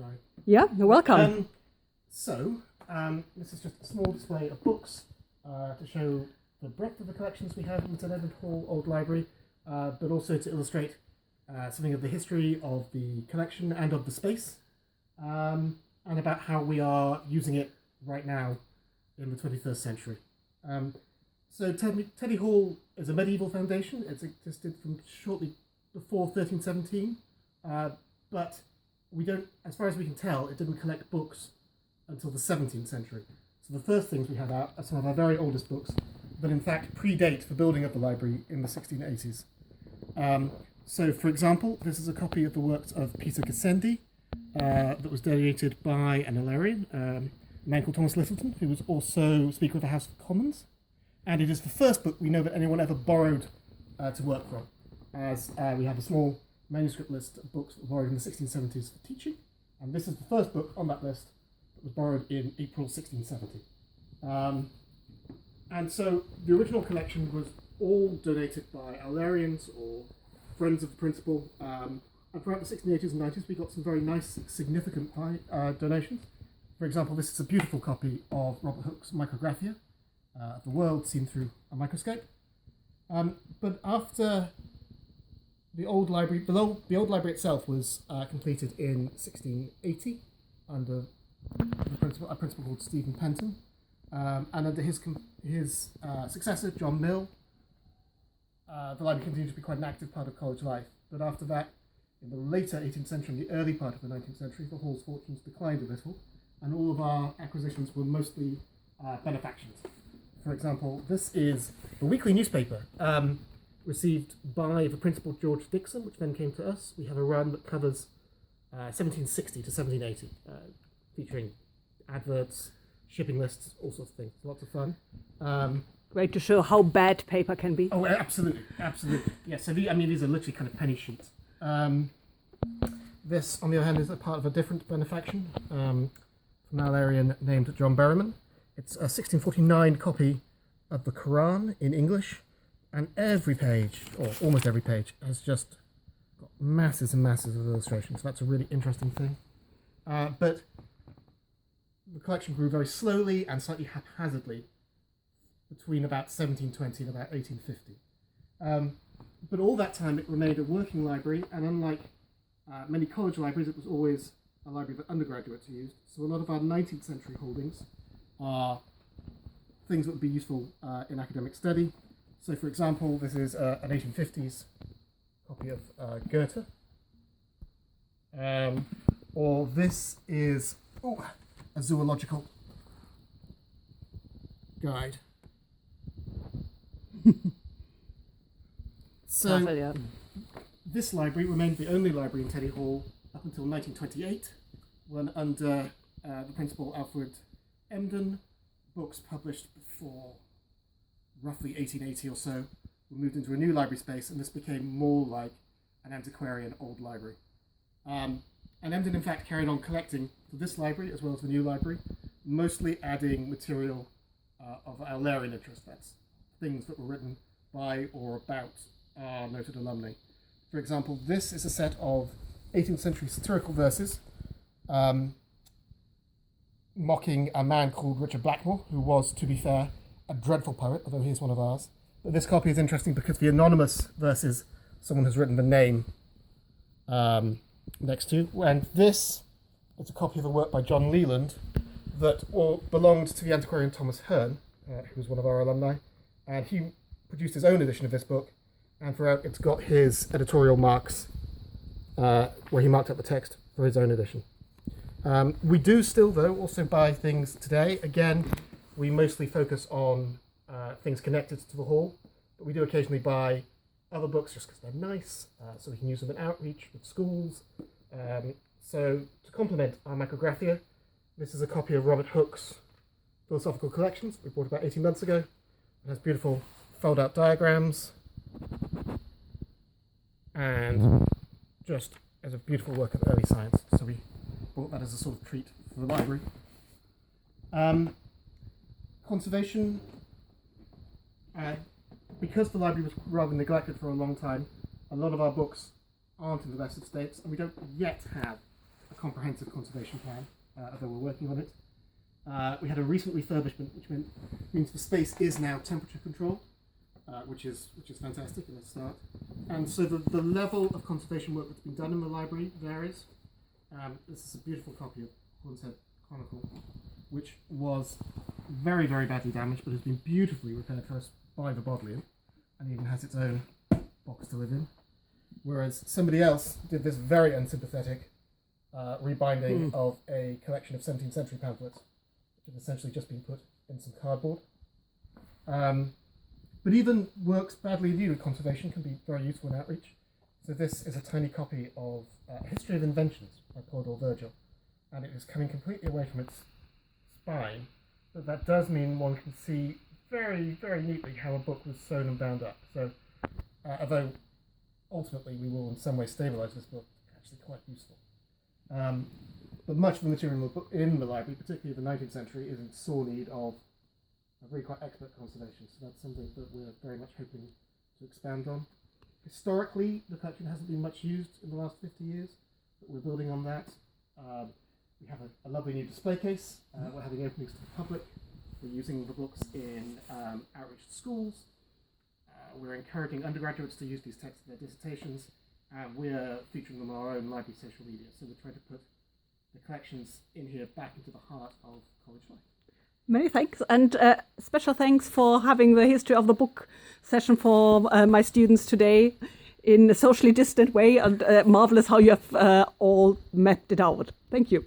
shall I? Yeah, you're welcome. This is just a small display of books to show the breadth of the collections we have in the Edmund Hall Old Library, but also to illustrate something of the history of the collection and of the space, and about how we are using it right now in the 21st century. Teddy Hall is a medieval foundation. It's existed from shortly before 1317, but we don't, as far as we can tell, it didn't collect books until the 17th century. So the first things we have out are some of our very oldest books that in fact predate the building of the library in the 1680s. So for example, this is a copy of the works of Peter Gassendi that was donated by an Illyrian, a man called Thomas Littleton, who was also Speaker of the House of Commons. And it is the first book we know that anyone ever borrowed to work from, as we have a small manuscript list of books that were borrowed in the 1670s for teaching, and this is the first book on that list that was borrowed in April 1670. And so the original collection was all donated by Illyrians or friends of the principal, and throughout the 1680s and 90s we got some very nice, significant donations. For example, this is a beautiful copy of Robert Hooke's Micrographia, the world seen through a microscope. But after the old library itself was completed in 1680 under a principal called Stephen Penton, and under his successor John Mill, the library continued to be quite an active part of college life. But after that, in the later 18th century and the early part of the 19th century, the hall's fortunes declined a little, and all of our acquisitions were mostly benefactions. For example, this is the weekly newspaper received by the principal George Dixon, which then came to us. We have a run that covers 1760 to 1780, featuring adverts, shipping lists, all sorts of things. Lots of fun. Great to show how bad paper can be. Oh, absolutely. Yeah, so these are literally kind of penny sheets. This, on the other hand, is a part of a different benefaction from an Illyrian named John Berryman. It's a 1649 copy of the Quran in English, and every page, or almost every page, has just got masses and masses of illustrations. That's a really interesting thing. But the collection grew very slowly and slightly haphazardly between about 1720 and about 1850. But all that time it remained a working library, and unlike many college libraries, it was always a library that undergraduates used. So a lot of our 19th century holdings are things that would be useful in academic study. So for example, this is an 1850s copy of Goethe. Or this is a zoological guide. So this library remained the only library in Teddy Hall up until 1928, when under the principal Alfred Emden, books published before roughly 1880 or so were moved into a new library space, and this became more like an antiquarian old library. And Emden, in fact, carried on collecting for this library as well as the new library, mostly adding material of Illyrian interest. That's things that were written by or about our noted alumni. For example, this is a set of 18th century satirical verses mocking a man called Richard Blackmore, who was, to be fair, a dreadful poet, although he is one of ours. But this copy is interesting because the anonymous verses, someone has written the name next to, and this is a copy of a work by John Leland that belonged to the antiquarian Thomas Hearn, who was one of our alumni, and he produced his own edition of this book, and throughout it's got his editorial marks where he marked up the text for his own edition. We do still, though, also buy things today. Again, we mostly focus on things connected to the hall, but we do occasionally buy other books just because they're nice, so we can use them in outreach with schools. So to complement our Micrographia, this is a copy of Robert Hooke's Philosophical Collections we bought about 18 months ago. It has beautiful fold-out diagrams, and just as a beautiful work of early science. So we bought that as a sort of treat for the library. Conservation, because the library was rather neglected for a long time, a lot of our books aren't in the best of states, and we don't yet have a comprehensive conservation plan, although we're working on it. We had a recent refurbishment, which means the space is now temperature controlled, which is fantastic in a start. And so the level of conservation work that's been done in the library varies. This is a beautiful copy of Hornshead Chronicle, which was very, very badly damaged, but has been beautifully repaired for us by the Bodleian, and even has its own box to live in. Whereas somebody else did this very unsympathetic rebinding of a collection of 17th century pamphlets, which have essentially just been put in some cardboard. But even works badly viewed with conservation can be very useful in outreach. So this is a tiny copy of History of Inventions by Paul Virgil, and it is coming completely away from its spine, but that does mean one can see very, very neatly how a book was sewn and bound up. So although ultimately we will in some way stabilise this book, it's actually quite useful. But much of the material in the library, particularly the 19th century, is in sore need of a really quite expert conservation. So that's something that we're very much hoping to expand on. Historically, the collection hasn't been much used in the last 50 years, but we're building on that. We have a lovely new display case. We're having openings to the public. We're using the books in outreach to schools. We're encouraging undergraduates to use these texts in their dissertations. We're featuring them on our own library social media. So we're trying to put the collections in here back into the heart of college life. Many thanks, and special thanks for having the history of the book session for my students today in a socially distant way, and marvelous how you have all mapped it out. Thank you.